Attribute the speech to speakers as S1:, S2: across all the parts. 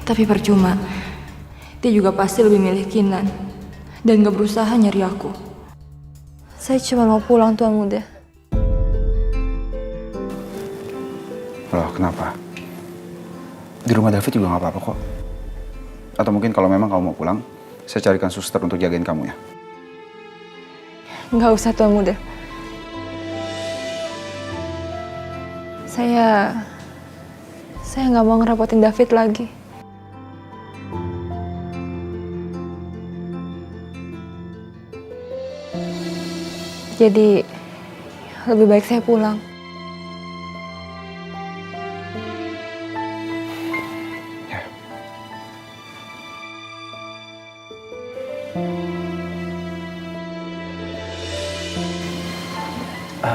S1: Tapi percuma. Dia juga pasti lebih milih Kinan dan gak berusaha nyari aku. Saya cuma mau pulang, Tuan Muda.
S2: Loh, kenapa? Di rumah David juga gak apa-apa kok. Atau mungkin kalau memang kamu mau pulang, saya carikan suster untuk jagain kamu ya.
S1: Nggak usah, Tuan Muda. Saya nggak mau ngerepotin David lagi. Jadi lebih baik saya pulang.
S2: Ya.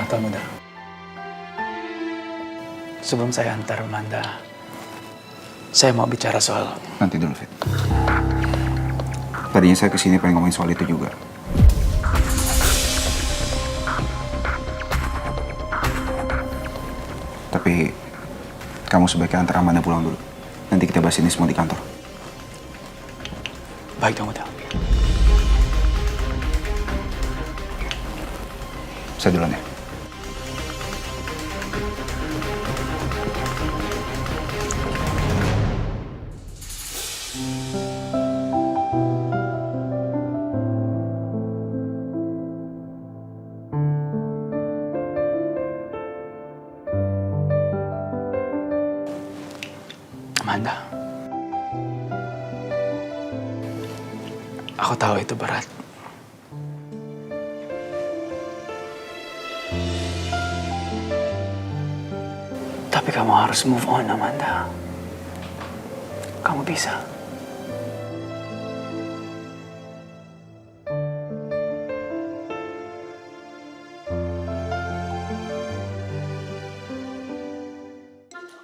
S3: Tuan Muda. Sebelum saya antar Amanda, saya mau bicara soal...
S2: Nanti dulu, Fit. Tadinya saya kesini pengen ngomongin soal itu juga. Tapi kamu sebaiknya antar Amanda pulang dulu. Nanti kita bahas ini semua di kantor.
S3: Baik, Tuan Muda.
S2: Saya duluan ya.
S3: Amanda, aku tahu itu berat. Tapi kamu harus move on, Amanda. Kamu bisa.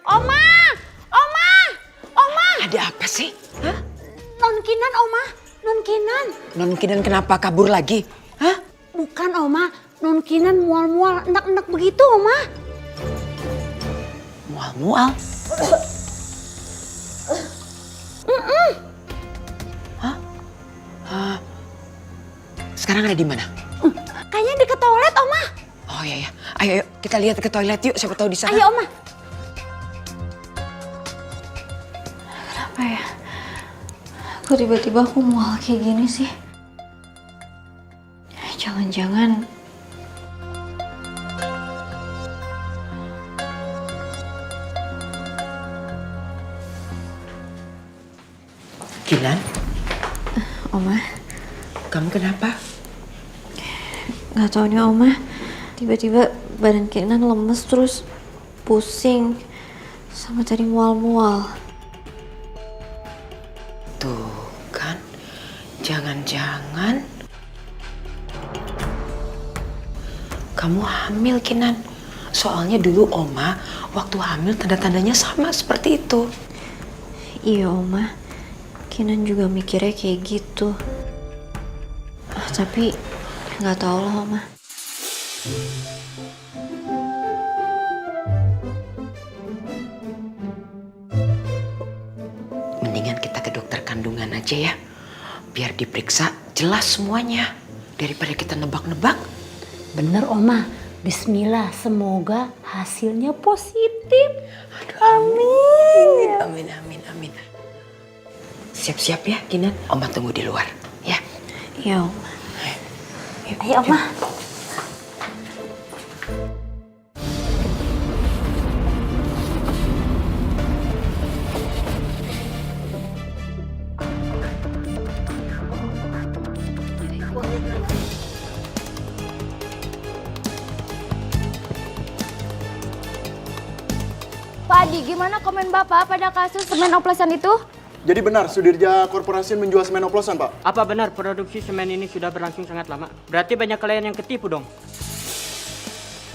S4: Oma! Oma! Oma!
S5: Ada apa sih? Hah?
S4: Non Kinan, Oma. Non Kinan.
S5: Non Kinan kenapa kabur lagi? Hah?
S4: Bukan, Oma. Non Kinan mual-mual, enak-enak begitu, Oma.
S5: Mual-mual? Hah? Sekarang ada di mana?
S4: Kayaknya deket toilet, Oma.
S5: Oh iya ya. Ayo kita lihat ke toilet yuk. Siapa tahu di sana.
S4: Ayo, Oma.
S1: Apa ya? Kok tiba-tiba aku mual kayak gini sih? Jangan-jangan...
S5: Kinan,
S1: Oma?
S5: kamu kenapa?
S1: Gak tau nih, Oma. Tiba-tiba badan Kinan lemes terus pusing. Sama tadi mual-mual.
S5: Tuh kan, jangan-jangan kamu hamil, Kinan. Soalnya dulu Oma waktu hamil tanda-tandanya sama seperti itu.
S1: Iya, Oma. Kinan juga mikirnya kayak gitu. Tapi nggak tahu lah, Oma.
S5: Mendingan kita ke dokter kandungan aja ya. Biar diperiksa jelas semuanya. Daripada kita nebak-nebak.
S4: Bener, Oma. Bismillah, semoga hasilnya positif. Amin.
S5: Amin, amin, amin. Siap-siap ya, Kinan. Oma tunggu di luar, ya.
S1: Iya, Oma.
S4: Ayo, Oma.
S6: Pak Adi, gimana komen Bapak pada kasus semen oplosan itu?
S7: Jadi benar, Sudirja Korporasi menjual semen oplosan, Pak?
S8: Apa benar produksi semen ini sudah berlangsung sangat lama? Berarti banyak klien yang ketipu dong.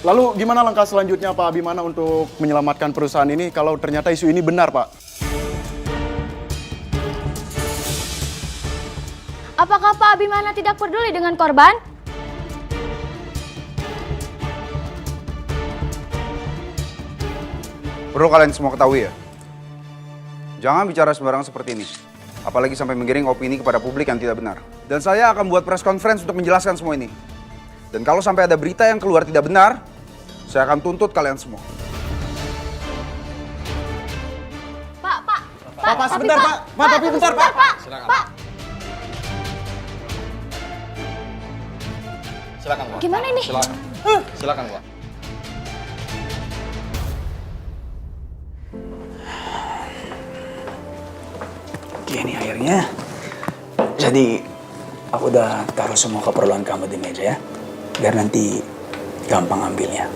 S7: Lalu gimana langkah selanjutnya Pak Abimana untuk menyelamatkan perusahaan ini kalau ternyata isu ini benar, Pak?
S6: Apakah Pak Abimana tidak peduli dengan korban?
S2: Perlu kalian semua ketahui ya, Jangan bicara sembarangan seperti ini. Apalagi sampai menggiring opini kepada publik yang tidak benar. Dan saya akan buat press conference untuk menjelaskan semua ini. Dan kalau sampai ada berita yang keluar tidak benar, saya akan tuntut kalian semua.
S7: Pak, sebentar, Pak. Pak, tapi bentar, Pak.
S6: Silakan, Pak. Gimana ini?
S9: Silakan, Pak.
S3: Gini akhirnya. Jadi aku udah taruh semua keperluan kamu di meja ya. Biar nanti gampang ambilnya.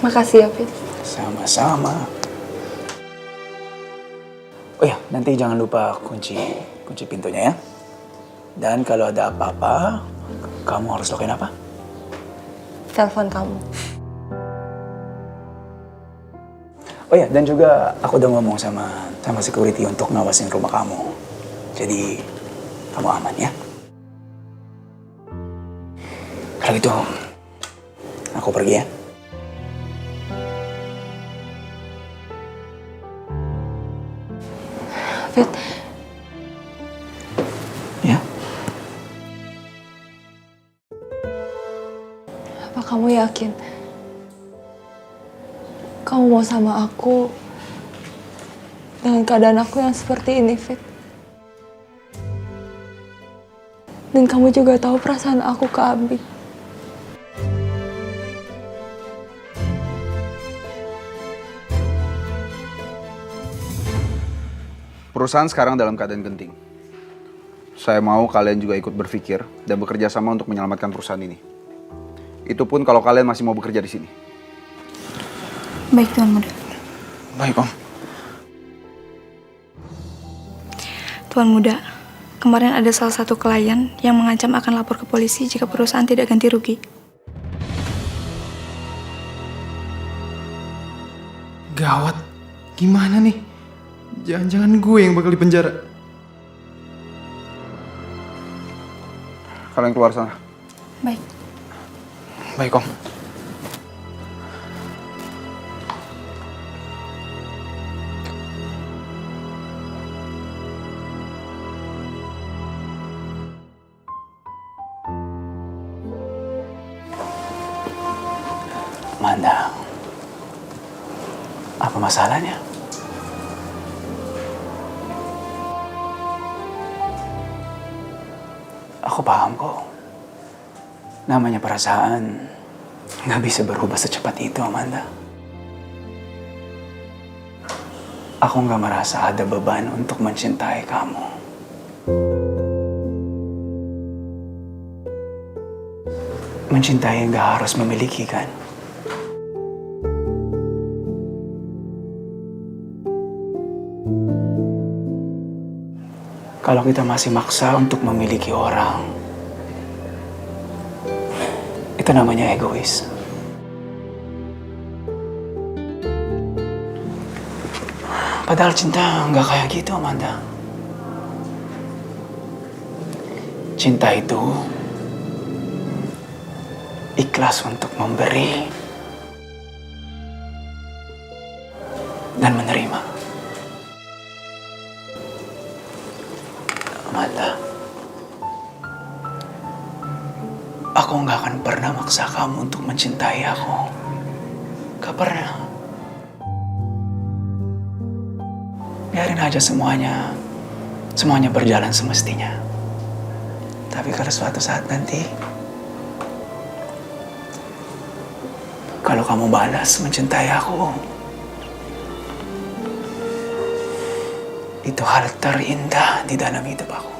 S1: Makasih ya, Fit.
S3: Sama-sama. Oh ya, nanti jangan lupa kunci pintunya ya. Dan kalau ada apa-apa, kamu harus lakuin apa?
S1: Telepon kamu.
S3: Oh ya, dan juga aku udah ngomong sama security untuk ngawasin rumah kamu. Jadi, kamu aman ya. Kalau gitu, aku pergi ya.
S1: Fit,
S3: Ya.
S1: apa kamu yakin kamu mau sama aku dengan keadaan aku yang seperti ini, Fit? Dan kamu juga tahu perasaan aku ke Abi.
S2: Perusahaan sekarang dalam keadaan genting. Saya mau kalian juga ikut berpikir dan bekerja sama untuk menyelamatkan perusahaan ini. Itu pun kalau kalian masih mau bekerja di sini.
S10: Baik, Tuan Muda.
S3: Baik, Om.
S10: Tuan Muda, kemarin ada salah satu klien yang mengancam akan lapor ke polisi jika perusahaan tidak ganti rugi.
S9: Gawat. Gimana nih? Jangan-jangan gue yang bakal dipenjara.
S2: Kalian keluar sana.
S10: Baik.
S3: Baik, Om. Amanda, apa masalahnya? Aku paham kok. Namanya perasaan nggak bisa berubah secepat itu, Amanda. Aku nggak merasa ada beban untuk mencintai kamu. Mencintai nggak harus memiliki, kan? Kalau kita masih maksa untuk memiliki orang, itu namanya egois. Padahal cinta nggak kayak gitu, Amanda. Cinta itu ikhlas untuk memberi dan menerima. Amanda, aku nggak akan pernah maksa kamu untuk mencintai aku. Gak pernah. Biarin aja semuanya berjalan semestinya. Tapi kalau suatu saat nanti, kalau kamu balas mencintai aku, itu hal terindah di dalam hidup aku.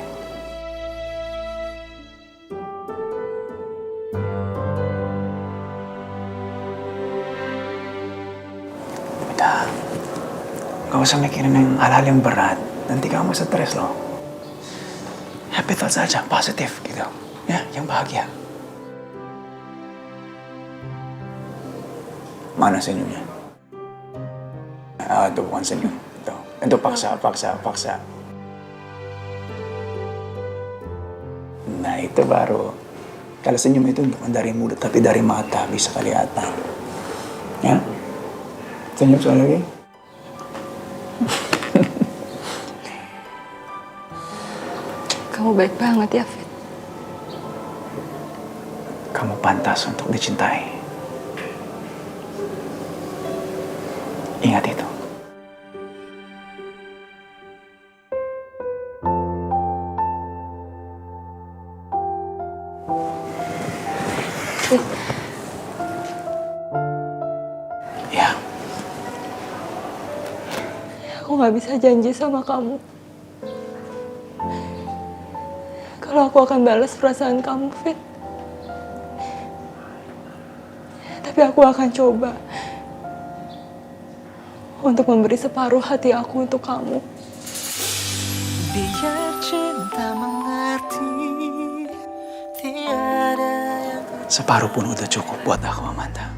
S3: Udah, gak usah mikirin yang hal-hal yang berat. Nanti kamu stres loh. Happy thoughts aja, positif gitu. Ya, yang bahagia. Mana senyumnya? Ah, itu bukan senyum. Itu paksa. Nah, itu baru. Kalau senyum itu bukan dari mulut, tapi dari mata bisa kelihatan. Ya? Senyum sekali lagi.
S1: Kamu baik banget ya, Fit.
S3: Kamu pantas untuk dicintai. Ingat itu.
S1: Fit,
S3: Ya,
S1: aku gak bisa janji sama kamu kalau aku akan balas perasaan kamu, Fit. Tapi aku akan coba untuk memberi separuh hati aku untuk kamu.
S11: Biar cinta mengerti, tiada yang
S3: separuh pun udah cukup buat aku, Amanda.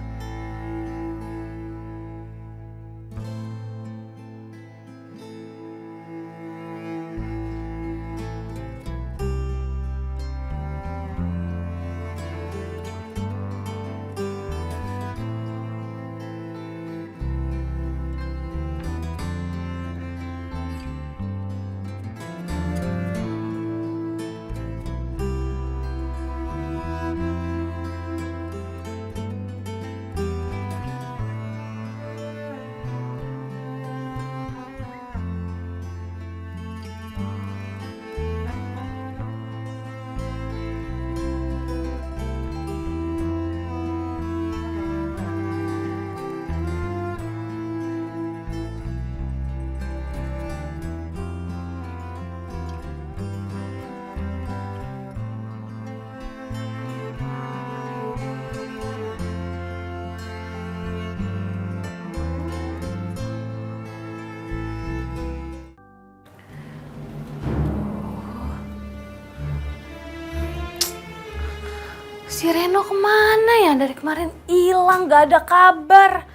S6: Si Reno kemana ya? Dari kemarin hilang, gak ada kabar.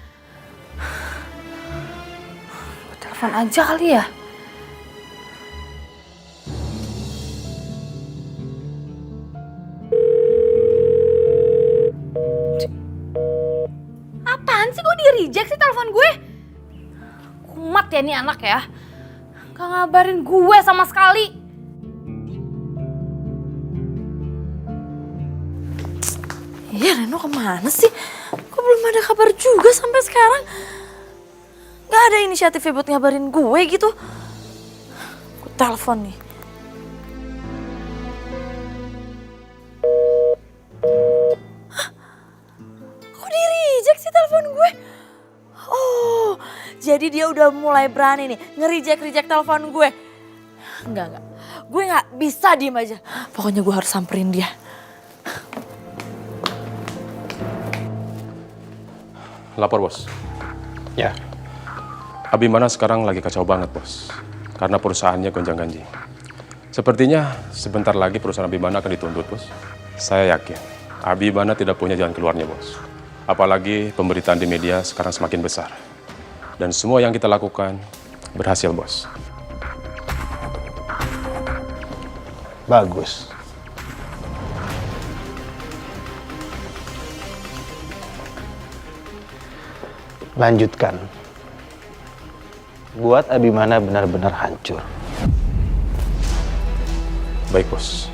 S6: Gue telepon aja kali ya. Apaan sih kok di-reject sih telepon gue? Kumat ya nih anak ya. Gak ngabarin gue sama sekali. Iya, Reno kemana sih? Kok belum ada kabar juga sampai sekarang? Gak ada inisiatifnya buat ngabarin gue gitu. Gue telepon nih. Hah? Kok di-reject sih telepon gue? Oh, jadi dia udah mulai berani nih nge-reject telepon gue. Enggak. Gue gak bisa diem aja. Pokoknya gue harus samperin dia.
S12: Lapor, Bos.
S3: Ya.
S12: Abimana sekarang lagi kacau banget, Bos. Karena perusahaannya gonjang-ganjing. Sepertinya sebentar lagi perusahaan Abimana akan dituntut, Bos. Saya yakin Abimana tidak punya jalan keluarnya, Bos. Apalagi pemberitaan di media sekarang semakin besar. Dan semua yang kita lakukan berhasil, Bos.
S3: Bagus. Lanjutkan. Buat Abimana benar-benar hancur.
S12: Baik, Bos.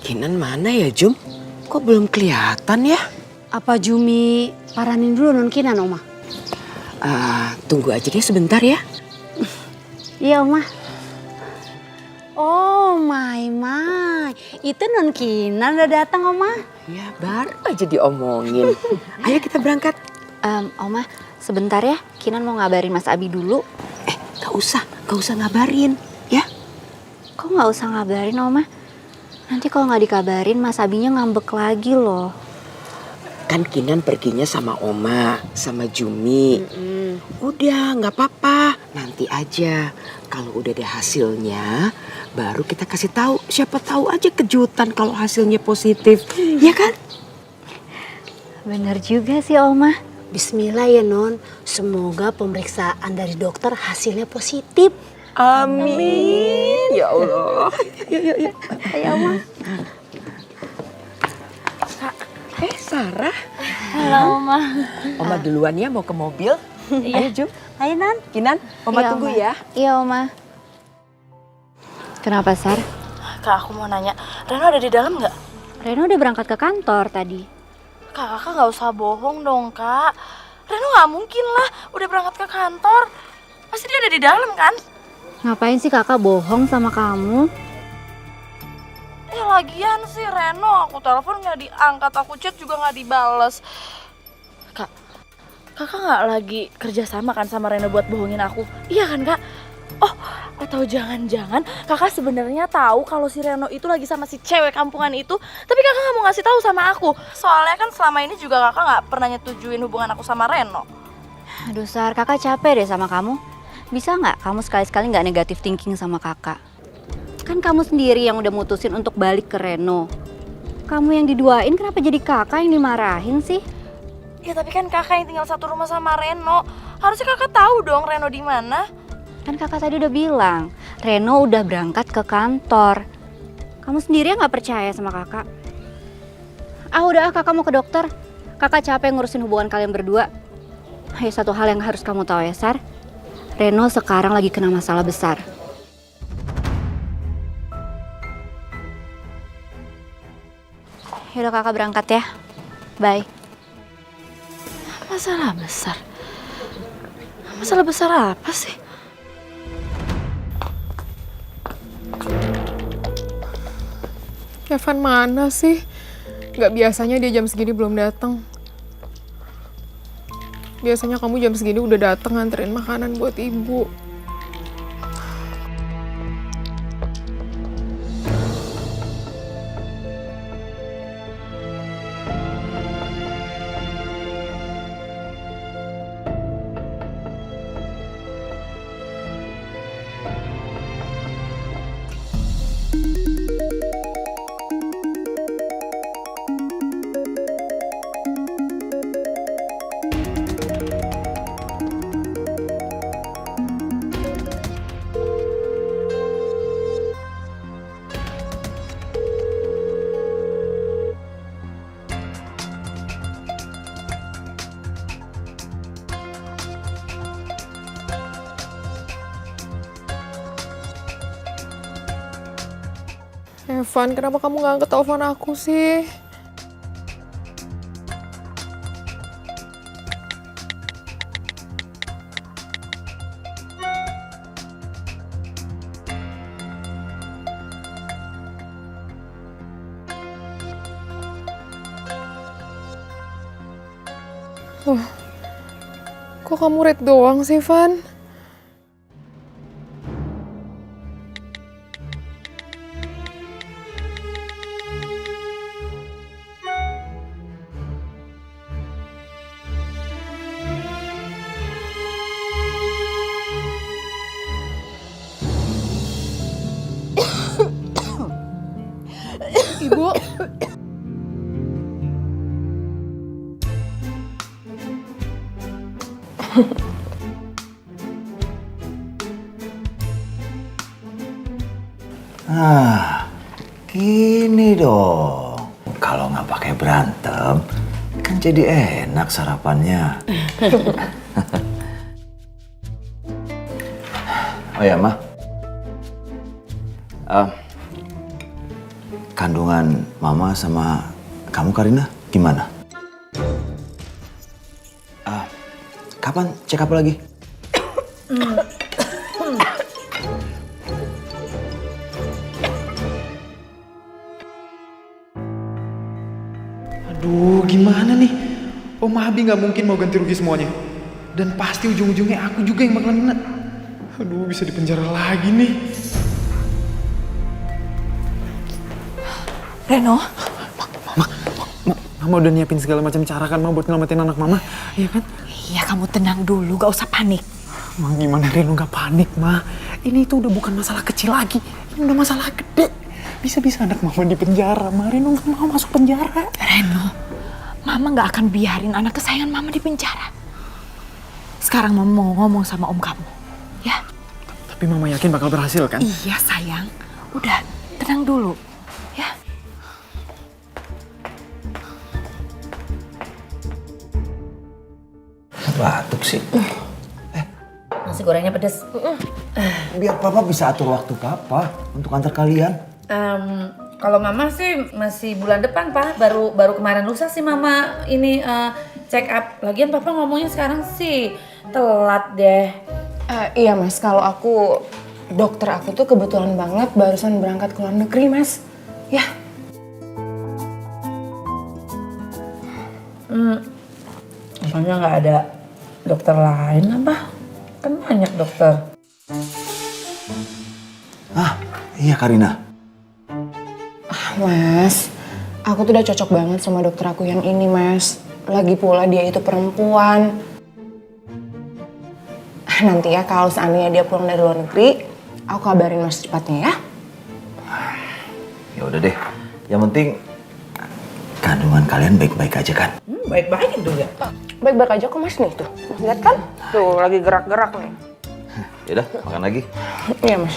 S5: Kinan mana ya, Jum? Kok belum kelihatan ya?
S4: Apa Jumi paranin dulu non Kinan, Oma?
S5: Tunggu aja deh sebentar ya.
S4: Iya, Oma. Oh, my. Itu non Kinan udah datang, Oma.
S5: Ya, baru aja diomongin. Ayo kita berangkat.
S6: Oma, sebentar ya. Kinan mau ngabarin Mas Abi dulu.
S5: Gak usah ngabarin, ya.
S6: Kok gak usah ngabarin, Oma? Nanti kalau gak dikabarin, Mas Abinya ngambek lagi loh.
S5: Kan Kinan perginya sama Oma, sama Jumi. Udah, nggak apa-apa. Nanti aja. Kalau udah ada hasilnya, baru kita kasih tahu. Siapa tahu aja kejutan kalau hasilnya positif, ya kan?
S6: Bener juga sih, Oma.
S4: Bismillah ya, Non. Semoga pemeriksaan dari dokter hasilnya positif.
S5: Amin. Ya Allah. Yuk. Ayo, Oma. Sarah.
S6: Halo, Oma.
S5: Oma duluan ya mau ke mobil. Ayo, Jum.
S4: Ayo, Nan.
S5: Kinan, Oma tunggu ya.
S1: Iya, Oma. Kenapa, Sar?
S6: Kak, aku mau nanya, Reno ada di dalam nggak?
S1: Reno udah berangkat ke kantor tadi.
S6: Kakak nggak usah bohong dong, Kak. Reno nggak mungkin lah udah berangkat ke kantor. Pasti dia ada di dalam kan?
S1: Ngapain sih kakak bohong sama kamu?
S6: Ya lagian sih Reno, aku telepon nggak diangkat, aku chat juga nggak dibales. Kak, kakak nggak lagi kerja sama kan sama Reno buat bohongin aku? Iya kan, Kak? Oh, atau jangan-jangan kakak sebenarnya tahu kalau si Reno itu lagi sama si cewek kampungan itu, tapi kakak nggak mau ngasih tahu sama aku. Soalnya kan selama ini juga kakak nggak pernah nyetujuin hubungan aku sama Reno.
S1: Aduh, Sar, kakak capek deh sama kamu. Bisa nggak kamu sekali-sekali nggak negatif thinking sama kakak? Kan kamu sendiri yang udah mutusin untuk balik ke Reno. Kamu yang diduain, kenapa jadi kakak yang dimarahin sih?
S6: Ya tapi kan kakak yang tinggal satu rumah sama Reno. Harusnya kakak tahu dong Reno di mana.
S1: Kan kakak tadi udah bilang, Reno udah berangkat ke kantor. Kamu sendiri yang nggak percaya sama kakak. Udah, kakak mau ke dokter. Kakak capek ngurusin hubungan kalian berdua. Ayo, satu hal yang harus kamu tahu ya, Sar. Reno sekarang lagi kena masalah besar. Yaudah, kakak berangkat ya. Bye.
S6: Masalah besar? Masalah besar apa sih?
S13: Evan mana sih? Gak biasanya dia jam segini belum datang. Biasanya kamu jam segini udah datang nganterin makanan buat ibu. Evan, kenapa kamu gak angkat telepon aku sih? Wah, kok kamu red doang sih, Van? Ibu.
S3: Gini dong. Kalau nggak pakai berantem, kan jadi enak sarapannya. Oh ya, Ma. Kandungan Mama sama kamu, Karina, gimana? Kapan check up lagi?
S9: Aduh, gimana nih? Om Abi nggak mungkin mau ganti rugi semuanya. Dan pasti ujung-ujungnya aku juga yang bakalan kena. Aduh, bisa dipenjara lagi nih.
S6: Reno?
S9: Mama udah nyiapin segala macam cara kan, Ma, buat nyelamatin anak Mama, iya kan?
S5: Iya, kamu tenang dulu, gak usah panik.
S9: Ma, gimana Reno gak panik, Ma? Ini tuh udah bukan masalah kecil lagi, ini udah masalah gede. Bisa-bisa anak Mama di penjara, Ma. Reno gak mau masuk penjara.
S5: Reno, Mama gak akan biarin anak kesayangan Mama di penjara. Sekarang Mama mau ngomong sama om kamu, ya?
S9: Tapi mama yakin bakal berhasil kan?
S6: Iya sayang, udah tenang dulu ya.
S3: Batuk sih.
S6: Nasi gorengnya pedes.
S3: Biar papa bisa atur waktu papa untuk antar kalian.
S6: Kalau mama sih masih bulan depan pak, baru kemarin lusa sih mama ini check up. Lagian papa ngomongnya sekarang sih telat deh.
S13: Iya mas, kalau dokter aku tuh kebetulan banget barusan berangkat ke luar negeri mas. Ya.
S6: Makanya nggak ada dokter lain apa? Kan banyak dokter.
S3: Iya Karina.
S13: Mas, aku tuh udah cocok banget sama dokter aku yang ini mas. Lagi pula dia itu perempuan. Nanti ya kalau seandainya dia pulang dari luar negeri, aku kabarin mas secepatnya ya.
S3: Ya udah deh. Yang penting kandungan kalian baik-baik aja kan?
S6: Baik-baik itu ya.
S13: Baik-baik aja kok mas nih tuh. Mas lihat kan? Tuh lagi gerak-gerak nih.
S3: Yaudah, makan lagi.
S13: Iya mas.